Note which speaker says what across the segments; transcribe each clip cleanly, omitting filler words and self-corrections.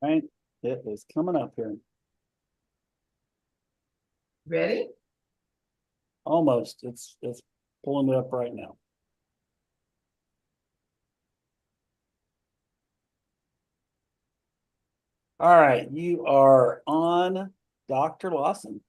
Speaker 1: Right? It is coming up here.
Speaker 2: Ready?
Speaker 1: Almost. It's pulling it up right now. All right, you are on, Dr. Lawson.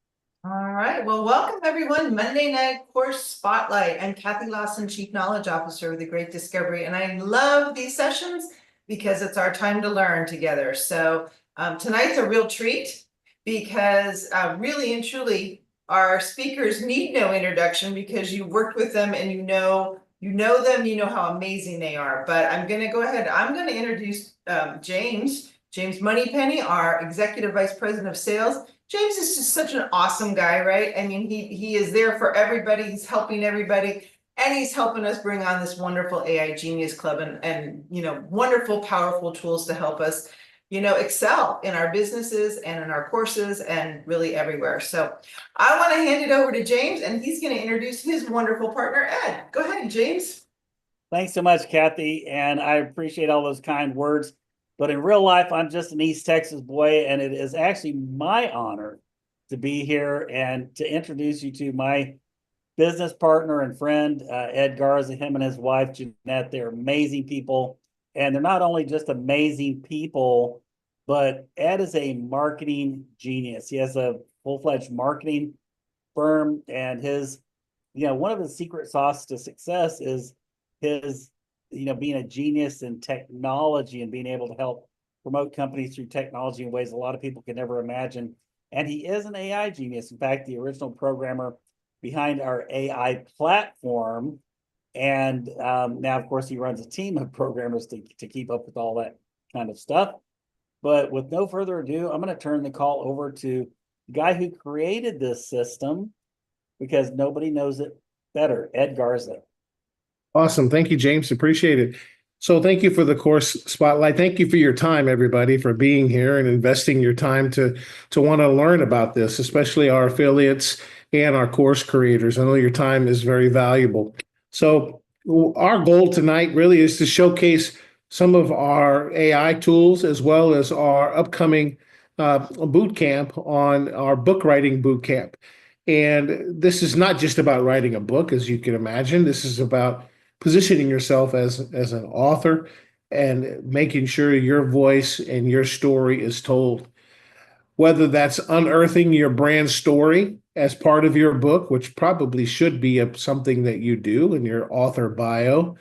Speaker 2: All right. Well, welcome everyone. Monday Night Course Spotlight. I'm Kathy Lawson, Chief Knowledge Officer with The Great Discovery, and I love these sessions because it's our time to learn together. So tonight's a real treat because really and truly, our speakers need no introduction because you worked with them and you know them, you know how amazing they are. But I'm going to go ahead. I'm going to introduce James Moneypenny, our Executive Vice President of Sales. James is just such an awesome guy, right? I mean, he is there for everybody. He's helping everybody, and he's helping us bring on this wonderful AI Genius Club and wonderful, powerful tools to help us, excel in our businesses and in our courses and really everywhere. So I want to hand it over to James, and he's going to introduce his wonderful partner, Ed. Go ahead, James.
Speaker 1: Thanks so much, Kathy, and I appreciate all those kind words. But in real life, I'm just an East Texas boy, and it is actually my honor to be here and to introduce you to my business partner and friend, Ed Garza, him and his wife, Jeanette. They're amazing people. And they're not only just amazing people, but Ed is a marketing genius. He has a full-fledged marketing firm, and one of his secret sauce to success is his being a genius in technology and being able to help promote companies through technology in ways a lot of people can never imagine. And he is an AI genius. In fact, the original programmer behind our AI platform. And now, of course, he runs a team of programmers to keep up with all that kind of stuff. But with no further ado, I'm going to turn the call over to the guy who created this system, because nobody knows it better, Ed Garza.
Speaker 3: Awesome. Thank you, James. Appreciate it. So thank you for the course spotlight. Thank you for your time, everybody, for being here and investing your time to want to learn about this, especially our affiliates and our course creators. I know your time is very valuable. So our goal tonight really is to showcase some of our AI tools as well as our upcoming boot camp on our book writing boot camp. And this is not just about writing a book, as you can imagine. This is about positioning yourself as an author and making sure your voice and your story is told. Whether that's unearthing your brand story as part of your book, which probably should be something that you do in your author bio,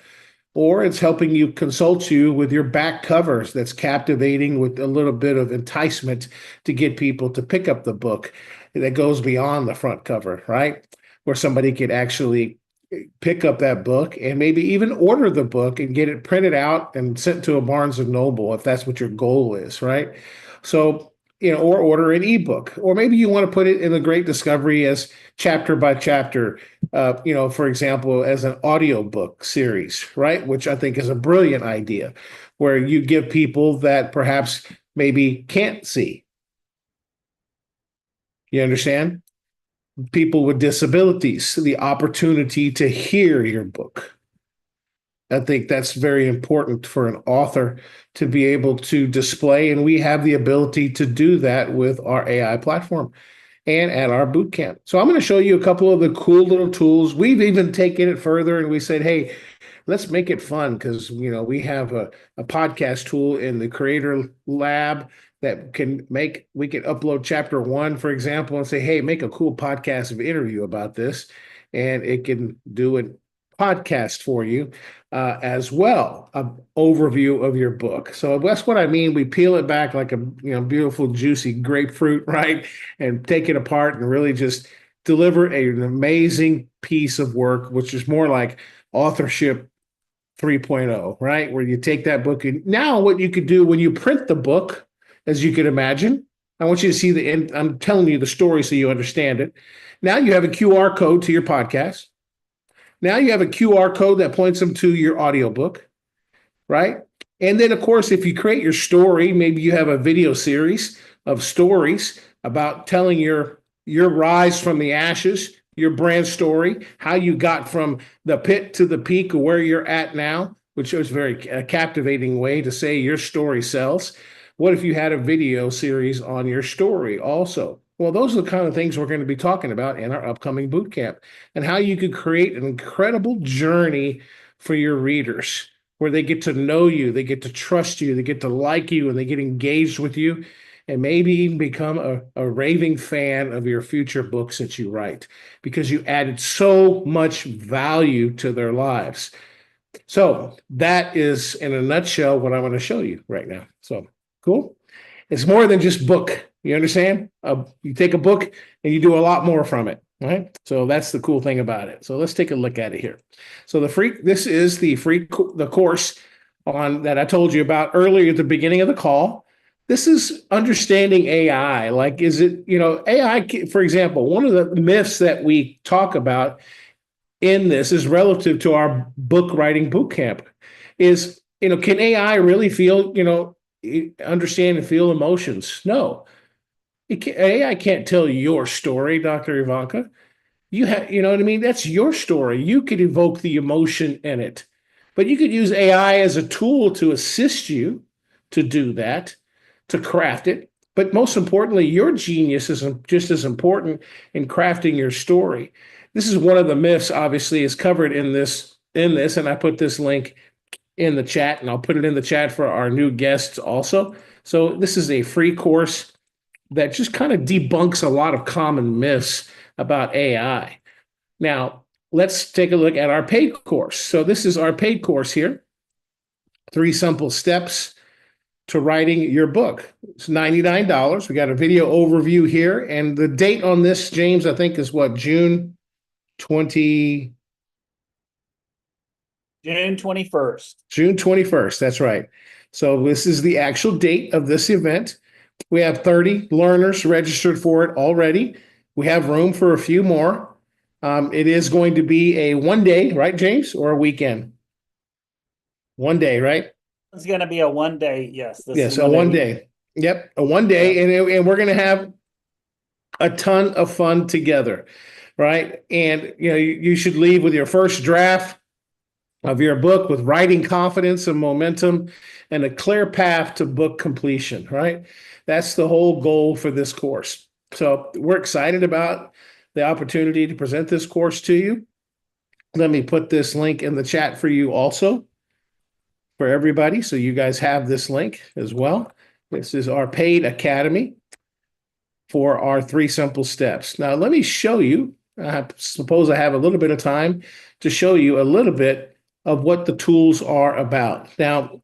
Speaker 3: or it's helping you consult you with your back covers that's captivating with a little bit of enticement to get people to pick up the book that goes beyond the front cover, right? Where somebody could actually pick up that book and maybe even order the book and get it printed out and sent to a Barnes and Noble if that's what your goal is, right? So, or order an ebook, or maybe you want to put it in the Great Discovery as chapter by chapter, for example, as an audiobook series, right? Which I think is a brilliant idea, where you give people that perhaps maybe can't see. You understand? People with disabilities the opportunity to hear your book. I think that's very important for an author to be able to display, and we have the ability to do that with our AI platform and at our boot camp. So I'm going to show you a couple of the cool little tools. We've even taken it further and we said, hey, let's make it fun because, we have a podcast tool in the Creator Lab that we can upload chapter 1, for example, and say, hey, make a cool podcast of interview about this. And it can do a podcast for you as well, an overview of your book. So that's what I mean. We peel it back like a beautiful, juicy grapefruit, right? And take it apart and really just deliver an amazing piece of work, which is more like authorship 3.0, right? Where you take that book and now what you could do when you print the book, as you can imagine, I want you to see the end. I'm telling you the story so you understand it. Now you have a QR code to your podcast. Now you have a QR code that points them to your audiobook, right? And then, of course, if you create your story, maybe you have a video series of stories about telling your rise from the ashes, your brand story, how you got from the pit to the peak of where you're at now, which is a very captivating way to say your story sells. What if you had a video series on your story also? Well, those are the kind of things we're going to be talking about in our upcoming boot camp, and how you could create an incredible journey for your readers where they get to know you, they get to trust you, they get to like you, and they get engaged with you, and maybe even become a raving fan of your future books that you write because you added so much value to their lives. So that is, in a nutshell, what I want to show you right now. So cool. It's more than just book. You understand? You take a book and you do a lot more from it. Right. So that's the cool thing about it. So let's take a look at it here. So this is the course on that I told you about earlier at the beginning of the call. This is understanding AI. Like, is it, AI, for example, one of the myths that we talk about in this is relative to our book writing boot camp is, can AI really feel, understand and feel emotions? No. AI can't tell your story, Dr. Ivanka. You know what I mean? That's your story. You could evoke the emotion in it, but you could use AI as a tool to assist you to do that, to craft it. But most importantly, your genius is just as important in crafting your story. This is one of the myths, obviously, is covered in this, and I put this link in the chat, and I'll put it in the chat for our new guests also. So this is a free course that just kind of debunks a lot of common myths about AI. Now, let's take a look at our paid course. So this is our paid course here. 3 simple steps to writing your book. It's $99. We got a video overview here. And the date on this, James, I think is what, June 21st. June 21st, that's right. So this is the actual date of this event. We have 30 learners registered for it already. We have room for a few more. It is going to be a 1 day, right, James, or a weekend? 1 day, right?
Speaker 1: It's going to be a 1 day. Yes.
Speaker 3: Yes, a 1 day. Yep, a 1 day, yeah. And we're going to have a ton of fun together, right? And you should leave with your first draft of your book with writing confidence and momentum and a clear path to book completion, right? That's the whole goal for this course. So we're excited about the opportunity to present this course to you. Let me put this link in the chat for you also, for everybody, so you guys have this link as well. This is our paid academy for our 3 simple steps. Now, let me show you, I suppose I have a little bit of time to show you a little bit of what the tools are about. Now,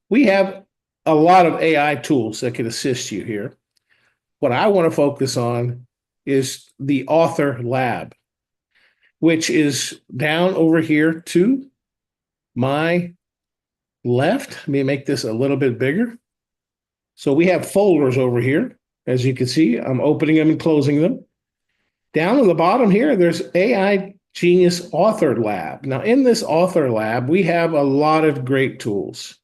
Speaker 3: we have a lot of AI tools that can assist you here. What I want to focus on is the Author Lab, which is down over here to my left. Let me make this a little bit bigger. So we have folders over here. As you can see, I'm opening them and closing them. Down at the bottom here, there's AI Genius Author Lab. Now, in this Author Lab, we have a lot of great tools,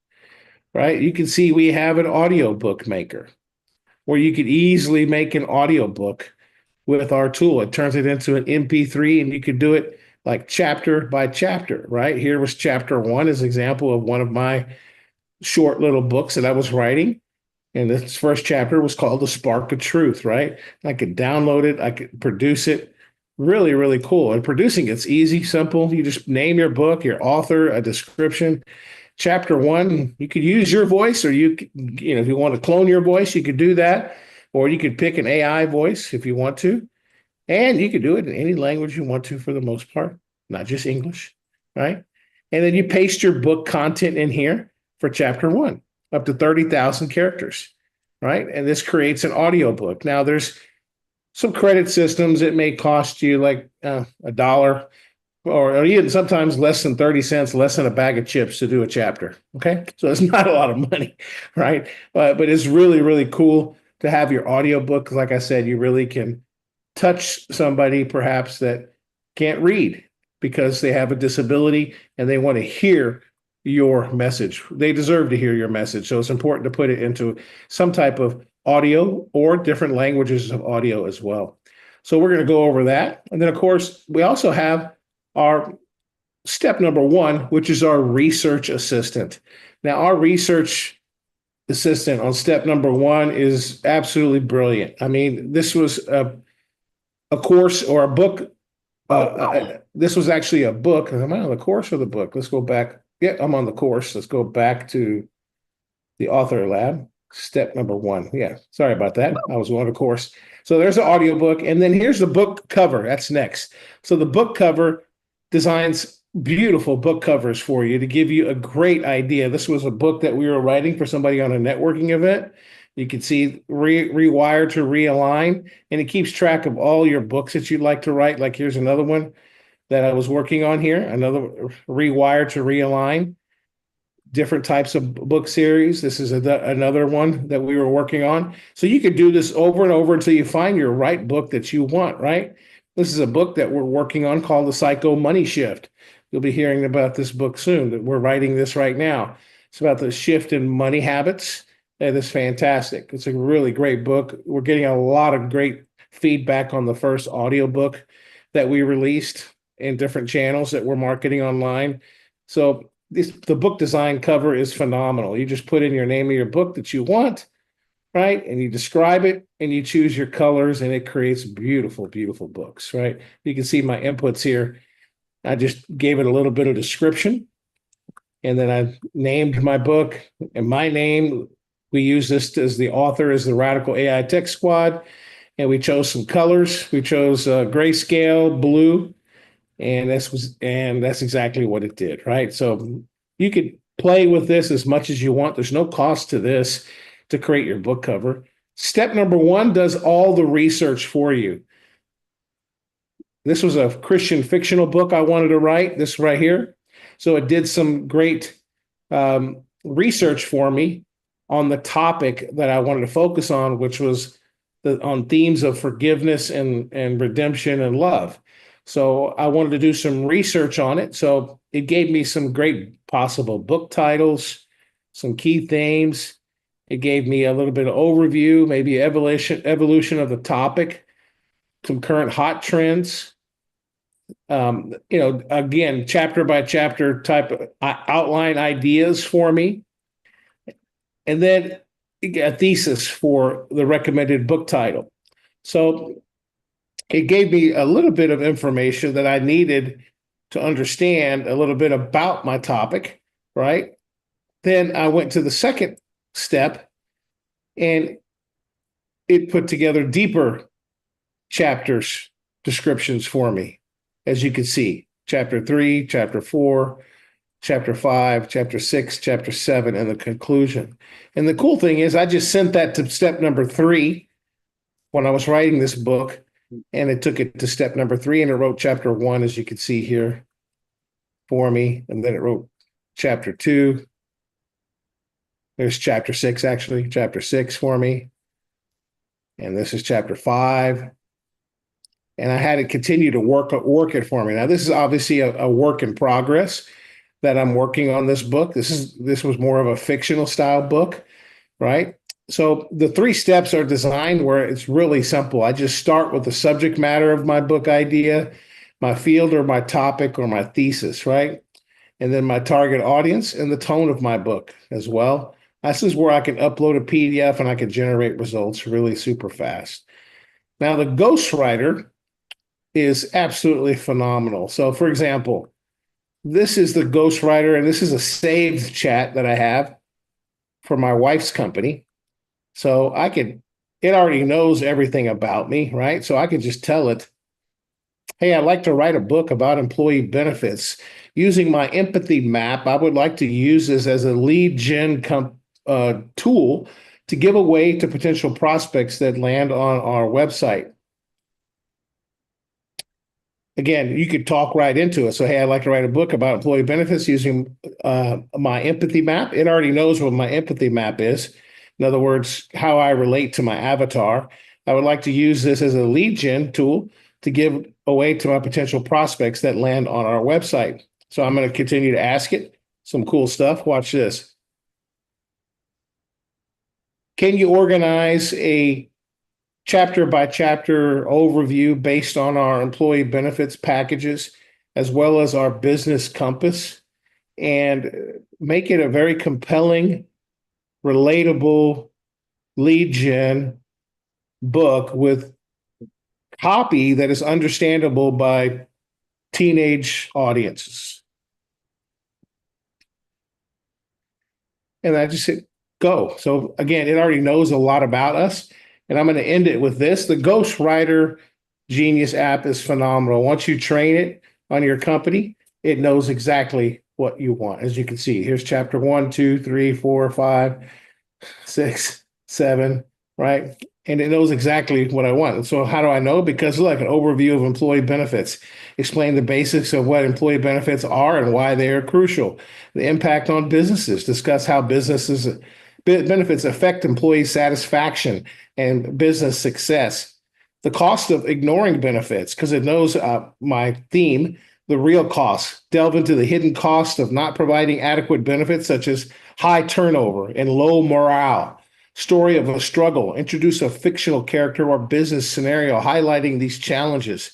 Speaker 3: right? You can see we have an audiobook maker where you could easily make an audiobook with our tool. It turns it into an MP3, and you could do it like chapter by chapter, right? Here was chapter 1 as an example of one of my short little books that I was writing. And this first chapter was called The Spark of Truth, right? I could download it. I could produce it. Really, really cool. And producing it's easy, simple. You just name your book, your author, a description. Chapter 1, you could use your voice, or if you want to clone your voice, you could do that. Or you could pick an AI voice if you want to. And you could do it in any language you want to for the most part, not just English, right? And then you paste your book content in here for chapter 1, up to 30,000 characters, right? And this creates an audiobook. Now, there's some credit systems. It may cost you like $1 or even sometimes less than 30 cents, less than a bag of chips to do a chapter, okay? So it's not a lot of money, right? But it's really, really cool to have your audiobook. Like I said, you really can touch somebody perhaps that can't read because they have a disability and they want to hear your message. They deserve to hear your message. So it's important to put it into some type of audio or different languages of audio as well. So we're going to go over that. And then, of course, we also have our step number 1, which is our research assistant. Now, our research assistant on step number one is absolutely brilliant. I mean, this was a course or a book. This was actually a book. Am I on the course or the book? Let's go back. Yeah, I'm on the course. Let's go back to the author lab. Step number one. Yeah, sorry about that. I was on a course. So there's an audiobook. And then here's the book cover. That's next. So the book cover designs beautiful book covers for you to give you a great idea. This was a book that we were writing for somebody on a networking event. You can see rewire to realign, and it keeps track of all your books that you'd like to write. Like here's another one that I was working on here, another rewire to realign, different types of book series. This is another one that we were working on. So you could do this over and over until you find your right book that you want, right? This is a book that we're working on called The Psycho Money Shift. You'll be hearing about this book soon. That we're writing this right now. It's about the shift in money habits. And it's fantastic. It's a really great book. We're getting a lot of great feedback on the first audiobook that we released in different channels that we're marketing online. So the book design cover is phenomenal. You just put in your name of your book that you want, right? And you describe it and you choose your colors, and it creates beautiful, beautiful books, right? You can see my inputs here. I just gave it a little bit of description, and then I named my book, and my name, we use this as the author as the Radical AI Tech Squad, and we chose some colors. We chose grayscale, blue, and that's exactly what it did, right? So you could play with this as much as you want. There's no cost to this to create your book cover. Step number one does all the research for you. This was a Christian fictional book I wanted to write, this right here. So it did some great research for me on the topic that I wanted to focus on, which was on themes of forgiveness and redemption and love. So I wanted to do some research on it. So it gave me some great possible book titles, some key themes. It gave me a little bit of overview, maybe evolution of the topic, some current hot trends. Again, chapter by chapter type of outline ideas for me. And then a thesis for the recommended book title. So it gave me a little bit of information that I needed to understand a little bit about my topic, right? Then I went to the second step, and it put together deeper chapters, descriptions for me, as you can see, chapter 3, chapter 4, chapter 5, chapter 6, chapter 7, and the conclusion. And the cool thing is I just sent that to step number 3 when I was writing this book, and it took it to step number 3, and it wrote chapter 1, as you can see here, for me. And then it wrote chapter 2. There's chapter 6, actually, chapter 6 for me. And this is chapter 5. And I had it continue to work it for me. Now, this is obviously a work in progress that I'm working on this book. This was more of a fictional style book, right? So the 3 steps are designed where it's really simple. I just start with the subject matter of my book idea, my field or my topic or my thesis, right? And then my target audience and the tone of my book as well. This is where I can upload a PDF and I can generate results really super fast. Now, the ghostwriter is absolutely phenomenal. So, for example, this is the ghostwriter, and this is a saved chat that I have for my wife's company. So it already knows everything about me, right? So I could just tell it, hey, I'd like to write a book about employee benefits. Using my empathy map, I would like to use this as a lead gen tool to give away to potential prospects that land on our website. Again, you could talk right into it. So, hey, I'd like to write a book about employee benefits using my empathy map. It already knows what my empathy map is. In other words, how I relate to my avatar. I would like to use this as a lead gen tool to give away to my potential prospects that land on our website. So I'm going to continue to ask it some cool stuff. Watch this. Can you organize a chapter by chapter overview based on our employee benefits packages, as well as our business compass, and make it a very compelling relatable lead gen book with copy that is understandable by teenage audiences. And I just said, go. So again, it already knows a lot about us. And I'm going to end it with this. The Ghostwriter Genius app is phenomenal. Once you train it on your company, it knows exactly what you want. As you can see, here's chapter 1, 2, 3, 4, 5, 6, 7, right? And it knows exactly what I want. And so how do I know? Because look, an overview of employee benefits, explain the basics of what employee benefits are and why they are crucial, the impact on businesses, discuss how businesses benefits affect employee satisfaction and business success, the cost of ignoring benefits, because it knows my theme, the real costs, delve into the hidden cost of not providing adequate benefits, such as high turnover and low morale, story of a struggle, introduce a fictional character or business scenario highlighting these challenges,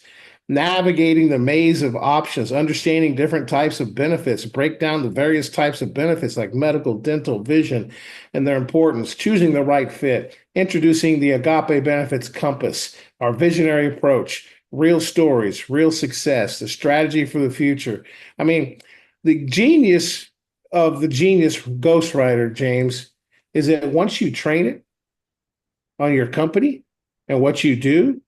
Speaker 3: navigating the maze of options, understanding different types of benefits, break down the various types of benefits like medical, dental, vision, and their importance, choosing the right fit, introducing the Agape Benefits Compass, our visionary approach, real stories, real success, the strategy for the future. I mean, the genius of the Genius Ghostwriter, James, is that once you train it on your company and what you do,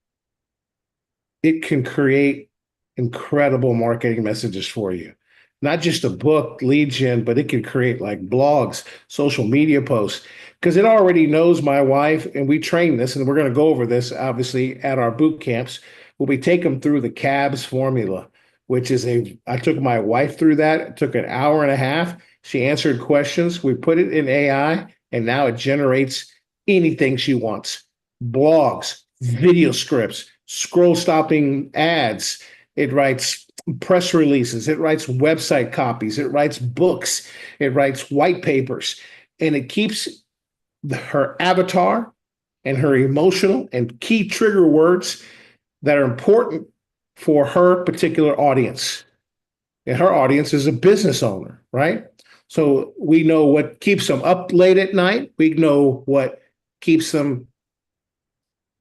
Speaker 3: it can create incredible marketing messages for you. Not just a book, lead gen, but it can create like blogs, social media posts, because it already knows my wife, and we train this, and we're going to go over this obviously at our boot camps, where we take them through the CABS formula, which is I took my wife through that. It took an hour and a half. She answered questions. We put it in AI, and now it generates anything she wants. Blogs, video scripts, scroll stopping ads. It writes press releases. It writes website copies. It writes books. It writes white papers. And it keeps her avatar and her emotional and key trigger words that are important for her particular audience. And her audience is a business owner, right? So we know what keeps them up late at night. We know what keeps them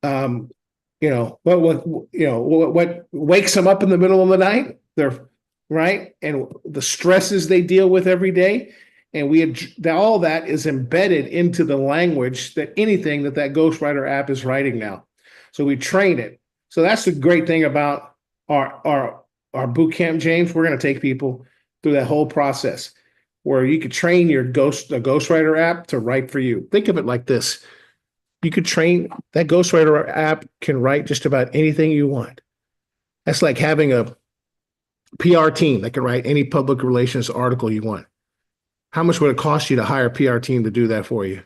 Speaker 3: what wakes them up in the middle of the night. They're right, and the stresses they deal with every day, and all that is embedded into the language that anything that Ghostwriter app is writing now. So we train it. So that's the great thing about our boot camp, James. We're going to take people through that whole process where you could train the Ghostwriter app to write for you. Think of it like this. You could train that Ghostwriter app can write just about anything you want. That's like having a PR team that can write any public relations article you want. How much would it cost you to hire a PR team to do that for you?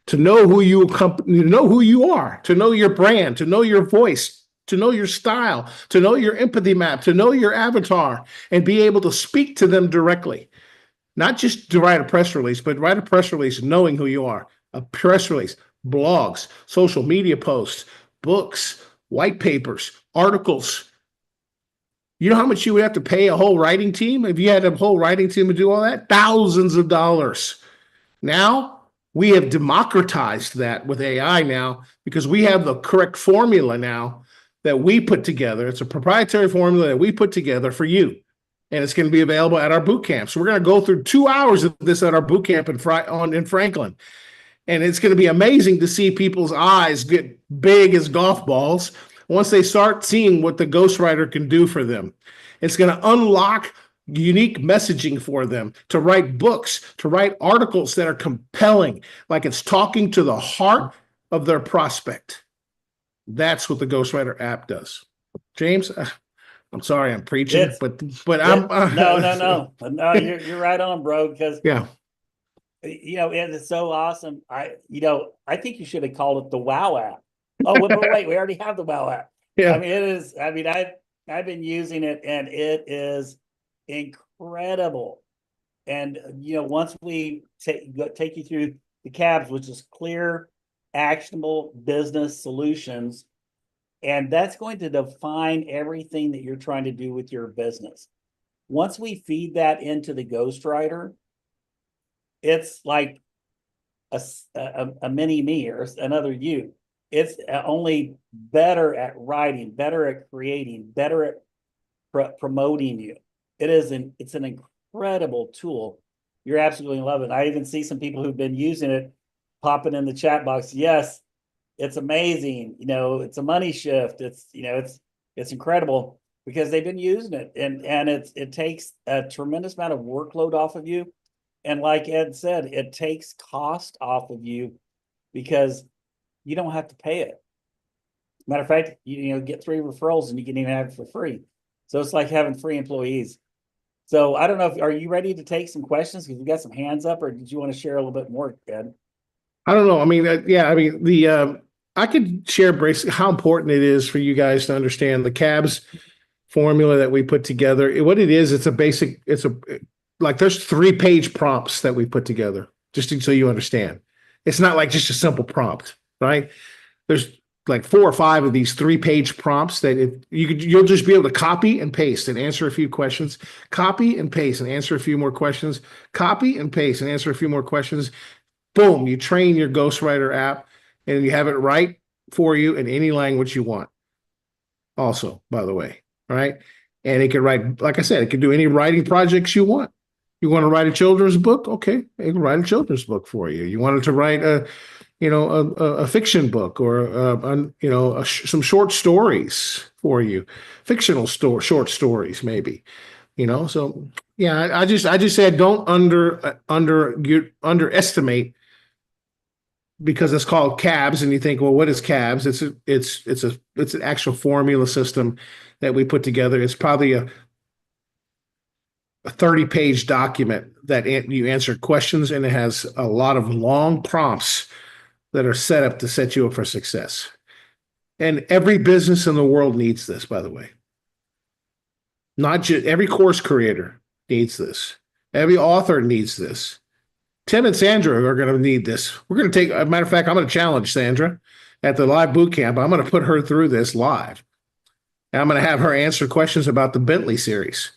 Speaker 3: To know who you are, to know your brand, to know your voice, to know your style, to know your empathy map, to know your avatar, and be able to speak to them directly. Not just to write a press release, but write a press release knowing who you are. A press release, blogs, social media posts, books, white papers, articles. You know how much you would have to pay a whole writing team if you had a whole writing team to do all that? Thousands of dollars. Now, we have democratized that with AI now because we have the correct formula now that we put together. It's a proprietary formula that we put together for you. And it's going to be available at our boot camp. So we're going to go through 2 hours of this at our boot camp in Franklin. And it's going to be amazing to see people's eyes get big as golf balls once they start seeing what the Ghostwriter can do for them. It's going to unlock unique messaging for them to write books, to write articles that are compelling, like it's talking to the heart of their prospect. That's what the Ghostwriter app does. James, I'm sorry I'm preaching, but I'm
Speaker 1: no, you're right on, bro, because
Speaker 3: yeah.
Speaker 1: It's so awesome. I think you should have called it the Wow app. Oh, but wait, we already have the Wow app.
Speaker 3: Yeah.
Speaker 1: I mean, it is. I mean, I've been using it, and it is incredible. And once we take you through the CABS, which is clear, actionable business solutions, and that's going to define everything that you're trying to do with your business. Once we feed that into the Ghostwriter, it's like a mini me or another you. It's only better at writing, better at creating, better at promoting you. It's an incredible tool. You're absolutely in love with it. I even see some people who've been using it, popping in the chat box. Yes, it's amazing. It's a money shift. It's incredible because they've been using it, and it takes a tremendous amount of workload off of you. And like Ed said, it takes cost off of you because you don't have to pay it. Matter of fact, you get 3 referrals and you can even have it for free. So it's like having free employees. So I don't know are you ready to take some questions? Because we got some hands up, or did you want to share a little bit more, Ed?
Speaker 3: I don't know. I mean, I could share basically how important it is for you guys to understand the CABS formula that we put together. What it is, there's 3-page prompts that we put together, so you understand. It's not like just a simple prompt, right? There's like 4 or 5 of these 3-page prompts that you'll just be able to copy and paste and answer a few questions, copy and paste and answer a few more questions, copy and paste and answer a few more questions. Boom, you train your Ghostwriter app and you have it write for you in any language you want. Also, by the way, all right? And it can write, like I said, it can do any writing projects you want. You want to write a children's book? Okay, it can write a children's book for you. You wanted to write a fiction book or some short stories for you, fictional short stories maybe. So yeah, I just said don't underestimate, because it's called CABS, and you think, well, what is CABS? It's an actual formula system that we put together. It's probably a 30-page document that you answer questions, and it has a lot of long prompts that are set up to set you up for success. And every business in the world needs this, by the way. Not just every course creator needs this. Every author needs this. Tim and Sandra are going to need this. We're going to take, as a matter of fact, I'm going to challenge Sandra at the live boot camp. I'm going to put her through this live. And I'm going to have her answer questions about the Bentley series,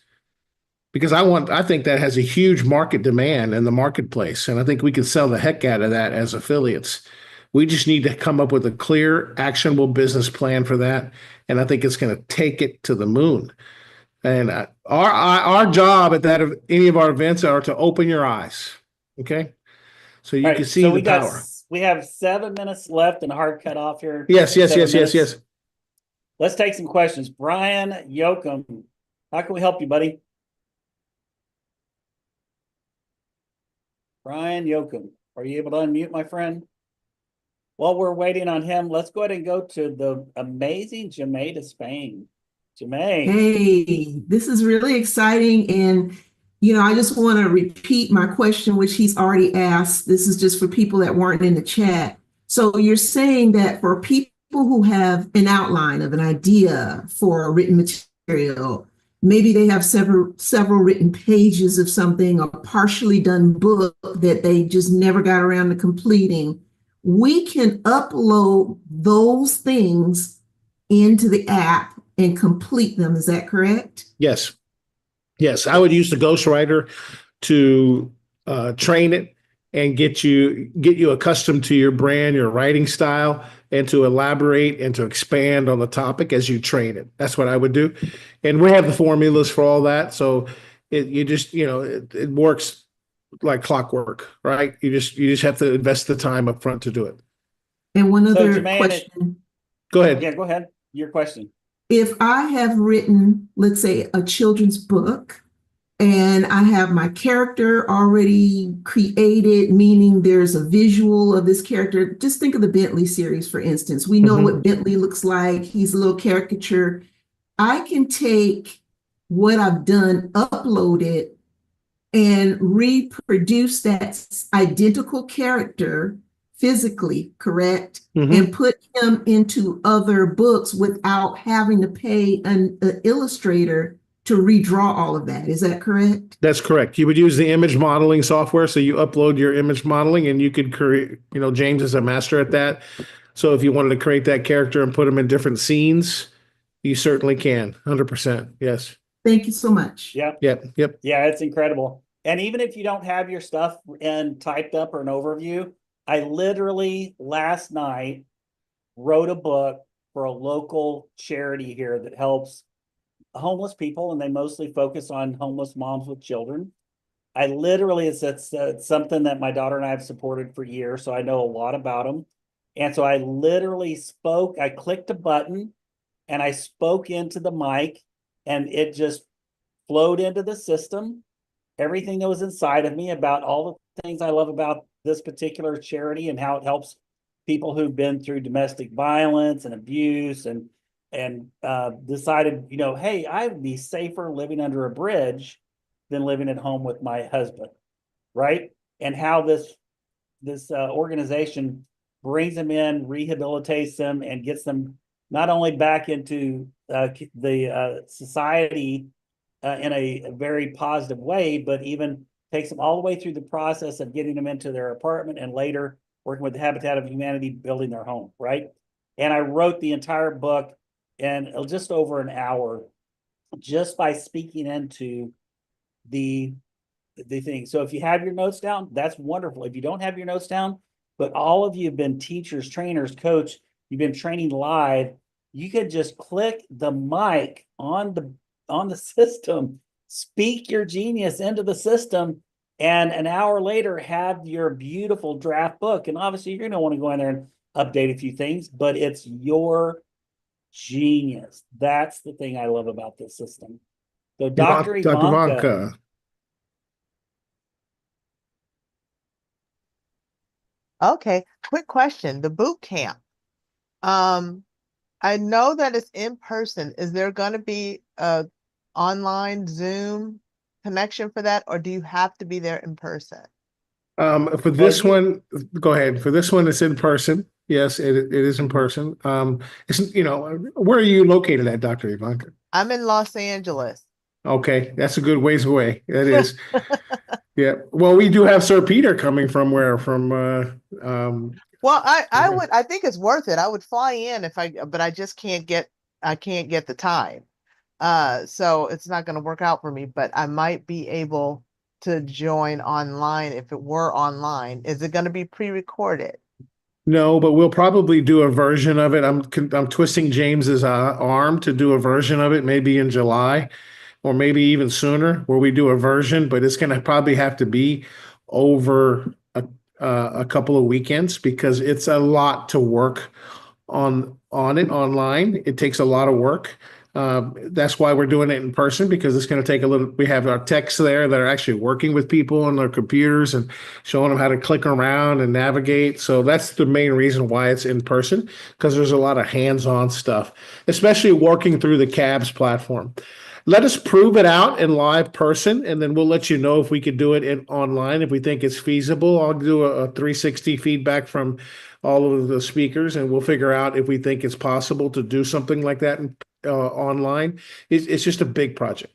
Speaker 3: because I think that has a huge market demand in the marketplace. And I think we can sell the heck out of that as affiliates. We just need to come up with a clear, actionable business plan for that. And I think it's going to take it to the moon. And our job at any of our events are to open your eyes. Okay. So you can see the power.
Speaker 1: We have 7 minutes left and a hard cut off here.
Speaker 3: Yes.
Speaker 1: Let's take some questions. Brian Yoakum, how can we help you, buddy? Brian Yoakum, are you able to unmute, my friend? While we're waiting on him, let's go ahead and go to the amazing Jamae Despain. Jamae.
Speaker 4: Hey, this is really exciting. And, I just want to repeat my question, which he's already asked. This is just for people that weren't in the chat. So you're saying that for people who have an outline of an idea for a written material, maybe they have several written pages of something, a partially done book that they just never got around to completing, we can upload those things into the app and complete them. Is that correct?
Speaker 3: Yes. I would use the Ghostwriter to train it and get you accustomed to your brand, your writing style, and to elaborate and to expand on the topic as you train it. That's what I would do. And we have the formulas for all that. So it works like clockwork, right? You just have to invest the time up front to do it.
Speaker 4: And one other
Speaker 1: Jamae,
Speaker 4: question.
Speaker 3: Go ahead.
Speaker 1: Yeah, go ahead. Your question.
Speaker 4: If I have written, let's say, a children's book, and I have my character already created, meaning there's a visual of this character. Just think of the Bentley series, for instance. We know what Bentley looks like. He's a little caricature. I can take what I've done, upload it, and reproduce that identical character physically, correct? And put him into other books without having to pay an illustrator to redraw all of that. Is that correct?
Speaker 3: That's correct. You would use the image modeling software. So you upload your image modeling and you could create, James is a master at that. So if you wanted to create that character and put them in different scenes, you certainly can. 100%. Yes.
Speaker 4: Thank you so much.
Speaker 1: Yep.
Speaker 3: Yep.
Speaker 1: Yeah, it's incredible. And even if you don't have your stuff typed up or an overview, I literally last night wrote a book for a local charity here that helps homeless people, and they mostly focus on homeless moms with children. I literally, it's something that my daughter and I have supported for years, so I know a lot about them. And so I literally I clicked a button and I spoke into the mic, and it just flowed into the system. Everything that was inside of me about all the things I love about this particular charity and how it helps people who've been through domestic violence and abuse and decided, hey, I would be safer living under a bridge than living at home with my husband, right? And how this organization brings them in, rehabilitates them, and gets them not only back into the society in a very positive way, but even takes them all the way through the process of getting them into their apartment and later working with the Habitat of Humanity, building their home, right? And I wrote the entire book in just over an hour, just by speaking into the thing. So if you have your notes down, that's wonderful. If you don't have your notes down, but all of you have been teachers, trainers, coach, you've been training live, you could just click the mic on the system, speak your genius into the system, and an hour later have your beautiful draft book. And obviously you're going to want to go in there and update a few things, but it's your genius. That's the thing I love about this system. So Dr. Ivanka.
Speaker 5: Okay, quick question. The boot camp. I know that it's in person. Is there going to be a online Zoom connection for that, or do you have to be there in person?
Speaker 3: For this one, go ahead. For this one, it's in person. Yes, it is in person. Where are you located at, Dr. Ivanka?
Speaker 5: I'm in Los Angeles.
Speaker 3: Okay, that's a good ways away. That is. Yeah. Well, we do have Sir Peter coming from where?
Speaker 5: Well, I think it's worth it. I would fly in but I just can't get the time. So it's not going to work out for me, but I might be able to join online if it were online. Is it going to be pre-recorded?
Speaker 3: No, but we'll probably do a version of it. I'm twisting James's arm to do a version of it, maybe in July, or maybe even sooner, where we do a version. But it's going to probably have to be over a couple of weekends, because it's a lot to work on it online. It takes a lot of work. That's why we're doing it in person, because it's going to take a little. We have our techs there that are actually working with people on their computers and showing them how to click around and navigate. So that's the main reason why it's in person, because there's a lot of hands-on stuff, especially working through the CABS platform. Let us prove it out in live person, and then we'll let you know if we could do it online, if we think it's feasible. I'll do a 360 feedback from all of the speakers, and we'll figure out if we think it's possible to do something like that online. It's just a big project.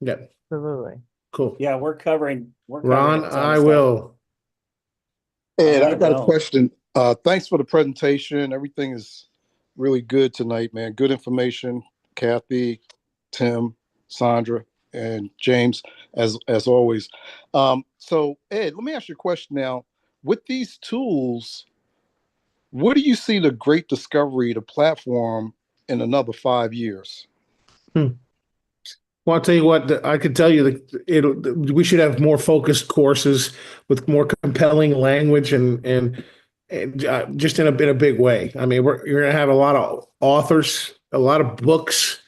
Speaker 3: Yeah.
Speaker 5: Absolutely.
Speaker 3: Cool.
Speaker 1: Yeah, we're covering
Speaker 3: Ron,
Speaker 1: a ton of
Speaker 3: I
Speaker 1: stuff.
Speaker 3: will.
Speaker 6: Ed,
Speaker 1: I
Speaker 6: I've got
Speaker 1: will.
Speaker 6: a question. Thanks for the presentation. Everything is really good tonight, man. Good information. Kathy, Tim, Sandra, and James, as always. So Ed, let me ask you a question now. With these tools, where do you see the great discovery, the platform, in another 5 years?
Speaker 3: Well, I'll tell you what, I could tell you that we should have more focused courses with more compelling language and just in a big way. I mean, you're going to have a lot of authors, a lot of books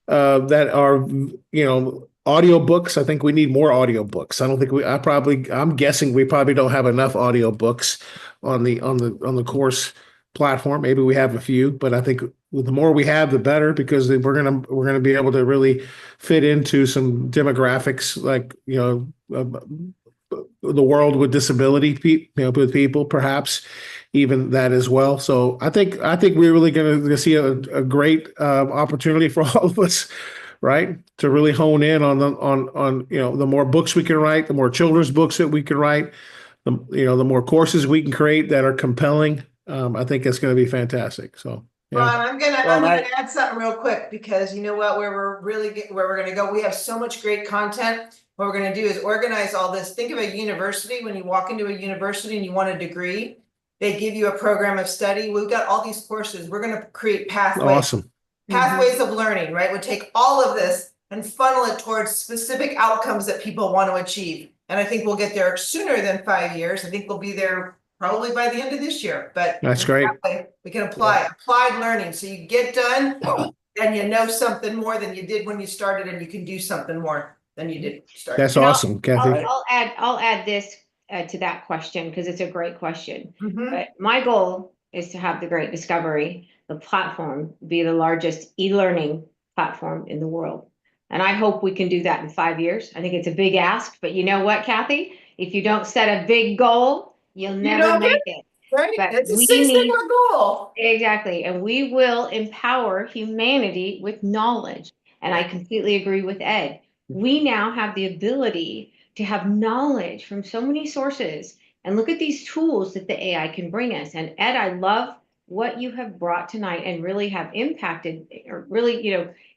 Speaker 3: that are, audiobooks. I think we need more audiobooks. I don't think I'm guessing we probably don't have enough audiobooks on the course platform. Maybe we have a few, but I think the more we have, the better, because we're gonna be able to really fit into some demographics, like the world with disability, with people, perhaps even that as well. So I think we're really going to see a great opportunity for all of us, right, to really hone in on the more books we can write, the more children's books that we can write, the more courses we can create that are compelling. I think it's going to be fantastic. So. Yeah.
Speaker 2: Ron, I'm gonna add something real quick, because you know what, where we're going to go, we have so much great content. what we're gonna do is organize all this. Think of a university. When you walk into a university and you want a degree, they give you a program of study. We've got all these courses. We're gonna create
Speaker 3: Awesome.
Speaker 2: pathways of learning, right? We'll take all of this and funnel it towards specific outcomes that people want to achieve. And I think we'll get there sooner than 5 years. I think we'll be there probably by the end of this year, but
Speaker 3: That's great.
Speaker 2: we can apply applied learning. So you get done and you know something more than you did when you started, and you can do something more than you did when you started.
Speaker 3: That's awesome, Kathy.
Speaker 7: I'll add this to that question because it's a great question.
Speaker 2: Mhm.
Speaker 7: But my goal is to have the Great Discovery, the platform, be the largest e-learning platform in the world. And I hope we can do that in 5 years. I think it's a big ask, but you know what, Kathy? If you don't set a big goal, you'll never
Speaker 2: don't
Speaker 7: make it.
Speaker 2: Right,
Speaker 7: But
Speaker 2: it's a
Speaker 7: we
Speaker 2: 6-figure
Speaker 7: need-
Speaker 2: goal.
Speaker 7: Exactly. And we will empower humanity with knowledge. And I completely agree with Ed. We now have the ability to have knowledge from so many sources, and look at these tools that the AI can bring us. And Ed, I love what you have brought tonight and really have impacted, or really,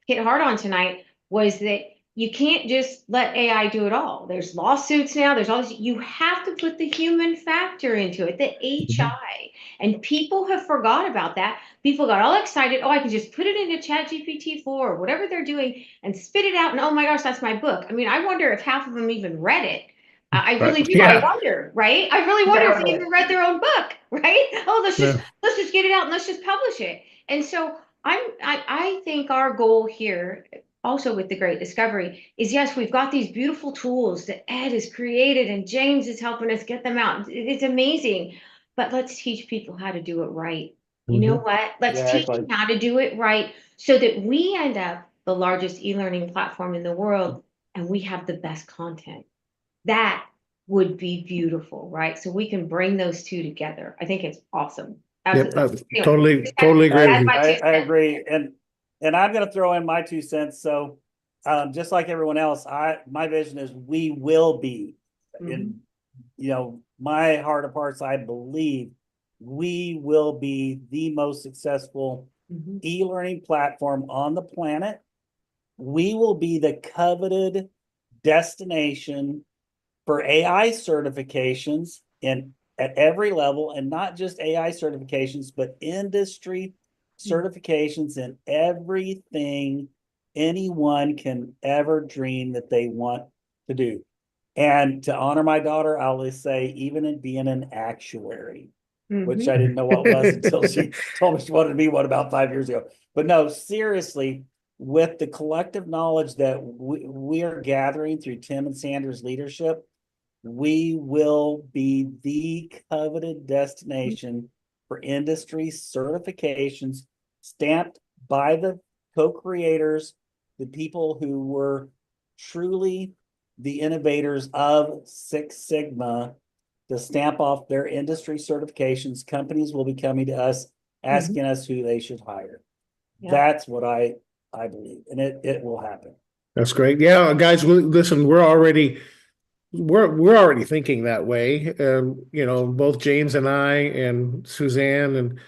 Speaker 7: hit hard on tonight, was that you can't just let AI do it all. There's lawsuits now, there's all this, you have to put the human factor into it, the HI. And people have forgot about that. People got all excited. Oh, I can just put it into ChatGPT 4 or whatever they're doing and spit it out. And oh my gosh, that's my book. I mean, I wonder if half of them even read it. I really do.
Speaker 3: Yeah.
Speaker 7: I wonder, right? I really wonder if they even read their own book, right? Oh, let's just get it out and let's just publish it. And so I think our goal here, also with the Great Discovery, is yes, we've got these beautiful tools that Ed has created and James is helping us get them out. It's amazing. But let's teach people how to do it right. You know what? Let's teach them how to do it right so that we end up the largest e-learning platform in the world and we have the best content. That would be beautiful, right? So we can bring those two together. I think it's awesome.
Speaker 3: Yep,
Speaker 7: Anyway,
Speaker 3: totally agree.
Speaker 7: that's my 2
Speaker 1: I
Speaker 7: cents.
Speaker 1: agree. And I'm going to throw in my 2 cents. So just like everyone else, my vision is we will be in, my heart of hearts, I believe we will be the most successful e-learning platform on the planet. We will be the coveted destination for AI certifications at every level, and not just AI certifications, but industry certifications in everything anyone can ever dream that they want to do. And to honor my daughter, I'll just say, even in being an actuary, which I didn't know what was until she told me she wanted to be one about 5 years ago. But no, seriously, with the collective knowledge that we are gathering through Tim and Sandra's leadership, we will be the coveted destination for industry certifications stamped by the co-creators, the people who were truly the innovators of Six Sigma, to stamp off their industry certifications. Companies will be coming to us asking us who they should hire.
Speaker 7: Yeah.
Speaker 1: That's what I believe, and it will happen.
Speaker 3: That's great. Yeah, guys, listen, we're already thinking that way. Both James and I and Suzanne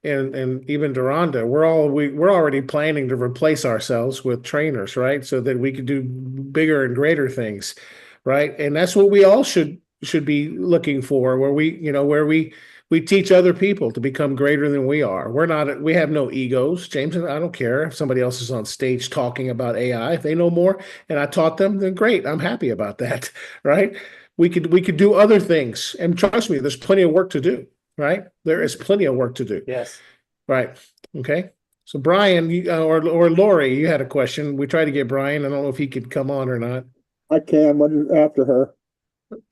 Speaker 3: and even Deronda, we're already planning to replace ourselves with trainers, right? So that we could do bigger and greater things, right? And that's what we all should be looking for, where we teach other people to become greater than we are. We have no egos. James and I don't care if somebody else is on stage talking about AI. If they know more and I taught them, then great. I'm happy about that, right? We could do other things. And trust me, there's plenty of work to do, right? There is plenty of work to do.
Speaker 1: Yes.
Speaker 3: Right. Okay. So Brian, or Lori, you had a question. We tried to get Brian. I don't know if he could come on or not.
Speaker 8: I can, but after her.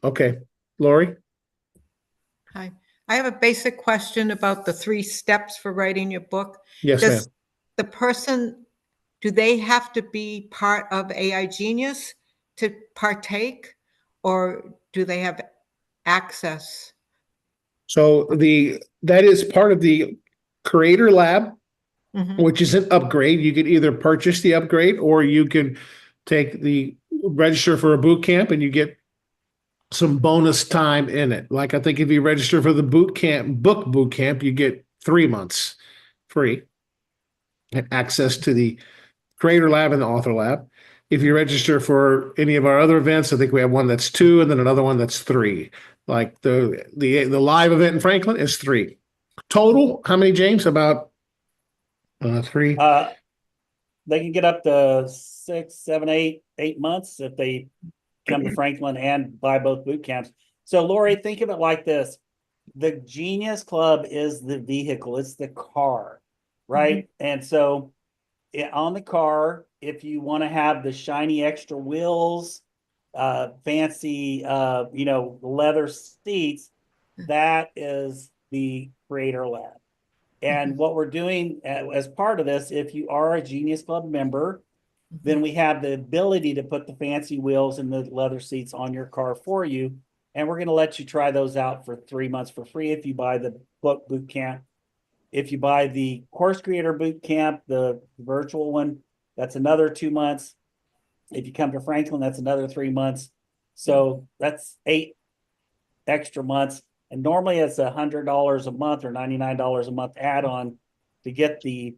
Speaker 3: Okay. Lori?
Speaker 9: Hi, I have a basic question about the 3 steps for writing your book.
Speaker 3: Yes, ma'am.
Speaker 9: Does the person, do they have to be part of AI Genius to partake, or do they have access?
Speaker 3: So that is part of the Creator Lab, which is an upgrade. You could either purchase the upgrade, or you can register for a boot camp and you get some bonus time in it. Like, I think if you register for the boot camp, you get 3 months free and access to the Creator Lab and the Author Lab. If you register for any of our other events, I think we have one that's 2 and then another one that's 3. Like the live event in Franklin is 3. Total, how many, James? About 3.
Speaker 1: They can get up to 6, 7, 8 months if they come to Franklin and buy both boot camps. So Lori, think of it like this. The Genius Club is the vehicle, it's the car, right? And so on the car, if you want to have the shiny extra wheels, fancy, leather seats, that is the Creator Lab. And what we're doing as part of this, if you are a Genius Club member, then we have the ability to put the fancy wheels and the leather seats on your car for you. And we're going to let you try those out for 3 months for free if you buy the book boot camp. If you buy the Course Creator Boot Camp, the virtual one, that's another 2 months. If you come to Franklin, that's another 3 months. So that's 8 extra months. And normally it's $100 a month or $99 a month add-on to get the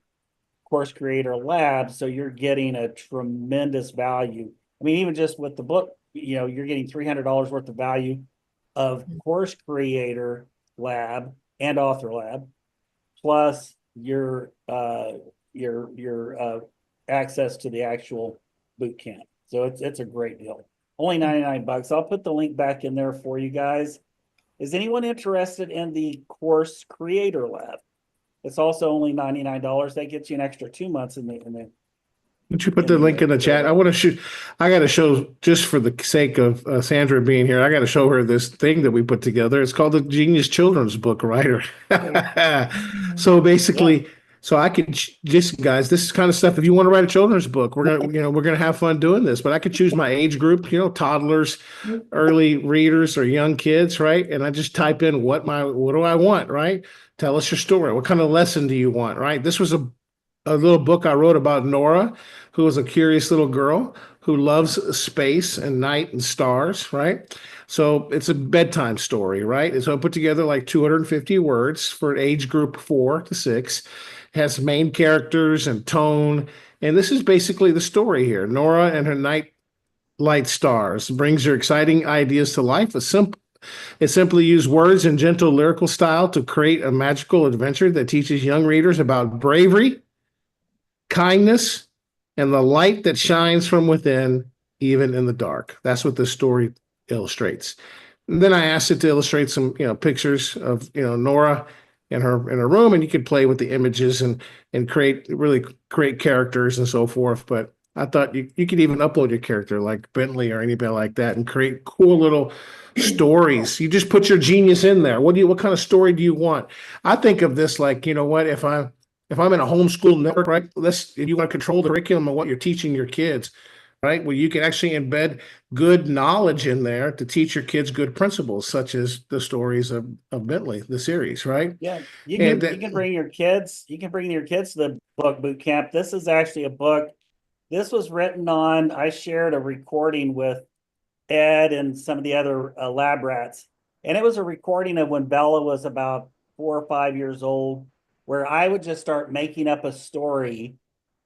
Speaker 1: Course Creator Lab. So you're getting a tremendous value. I mean, even just with the book, you're getting $300 worth of value of Course Creator Lab and Author Lab, plus your access to the actual boot camp. So it's a great deal. Only $99. I'll put the link back in there for you guys. Is anyone interested in the Course Creator Lab? It's also only $99. That gets you an extra 2 months in the.
Speaker 3: Would you put the link in the chat? I got to show, just for the sake of Sandra being here, I got to show her this thing that we put together. It's called the Genius Children's Book Writer. So basically, so I could just, guys, this is kind of stuff. If you want to write a children's book, we're gonna have fun doing this. But I could choose my age group, toddlers, early readers, or young kids, right? And I just type in what do I want, right? Tell us your story. What kind of lesson do you want, right? This was a little book I wrote about Nora, who was a curious little girl who loves space and night and stars, right? So it's a bedtime story, right? And so I put together like 250 words for age group 4 to 6. It has main characters and tone. And this is basically the story here. Nora and her night light stars brings her exciting ideas to life. It simply used words in gentle lyrical style to create a magical adventure that teaches young readers about bravery, kindness, and the light that shines from within, even in the dark. That's what this story illustrates. And then I asked it to illustrate some, pictures of, Nora in her room, and you could play with the images and create characters and so forth. But I thought you could even upload your character like Bentley or anybody like that and create cool little stories. You just put your genius in there. What kind of story do you want? I think of this like, if I'm in a homeschool network, right? If you want to control the curriculum of what you're teaching your kids, right? Well, you can actually embed good knowledge in there to teach your kids good principles, such as the stories of Bentley, the series, right?
Speaker 1: Yeah, you can bring your kids. You can bring your kids to the book boot camp. This is actually a book. This was written on. I shared a recording with Ed and some of the other lab rats, and it was a recording of when Bella was about 4 or 5 years old, where I would just start making up a story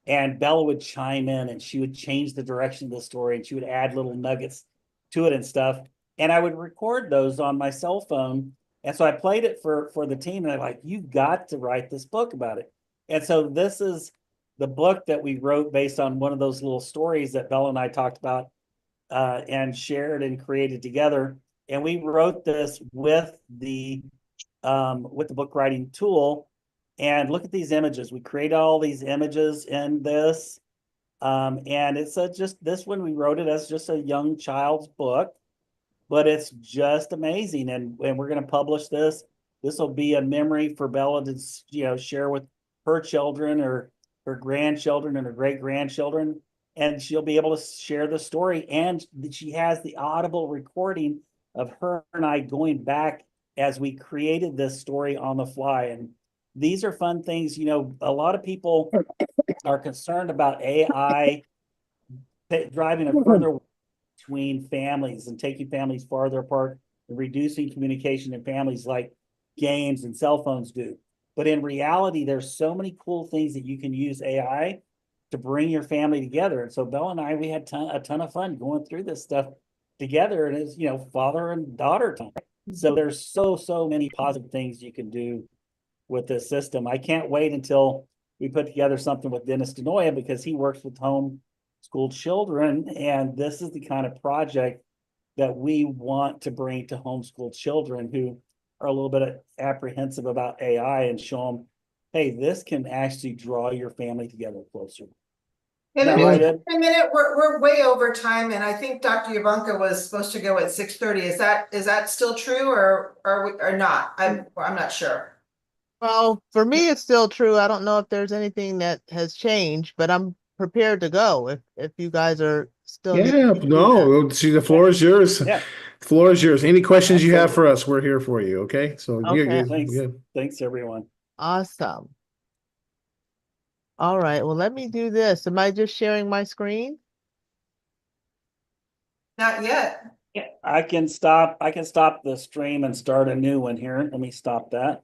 Speaker 1: and Bella would chime in and she would change the direction of the story and she would add little nuggets to it and stuff. And I would record those on my cell phone. And so I played it for the team and I'm like, you've got to write this book about it. And so this is the book that we wrote based on one of those little stories that Bella and I talked about and shared and created together. And we wrote this with the book writing tool. And look at these images. We create all these images in this. And it's just this one, we wrote it as just a young child's book, but it's just amazing. And we're going to publish this. This will be a memory for Bella to, share with her children or her grandchildren and her great-grandchildren. And she'll be able to share the story. And she has the audible recording of her and I going back as we created this story on the fly. And these are fun things. A lot of people are concerned about AI driving a further between families and taking families farther apart and reducing communication in families like games and cell phones do. But in reality, there's so many cool things that you can use AI to bring your family together. And so Bella and I, we had a ton of fun going through this stuff together, and it's, father and daughter time. So there's so many positive things you can do with this system. I can't wait until we put together something with Dennis Denoya, because he works with homeschooled children, and this is the kind of project that we want to bring to homeschooled children who are a little bit apprehensive about AI, and show them, hey, this can actually draw your family together closer.
Speaker 2: In
Speaker 1: Is
Speaker 2: a
Speaker 1: that right, Ed?
Speaker 2: minute, we're way over time, and I think Dr. Yavanka was supposed to go at 6:30. Is that still true, or not? I'm not sure.
Speaker 5: Well, for me, it's still true. I don't know if there's anything that has changed, but I'm prepared to go if you guys are still.
Speaker 3: Yeah, no, see, the floor is yours.
Speaker 1: Yeah.
Speaker 3: The floor is yours. Any questions you have
Speaker 1: Absolutely.
Speaker 3: for us, we're here for you. Okay. So
Speaker 5: Okay.
Speaker 1: Thanks.
Speaker 3: yeah.
Speaker 1: Thanks, everyone.
Speaker 5: Awesome. All right. Well, let me do this. Am I just sharing my screen?
Speaker 2: Not yet.
Speaker 1: I can stop the stream and start a new one here. Let me stop that.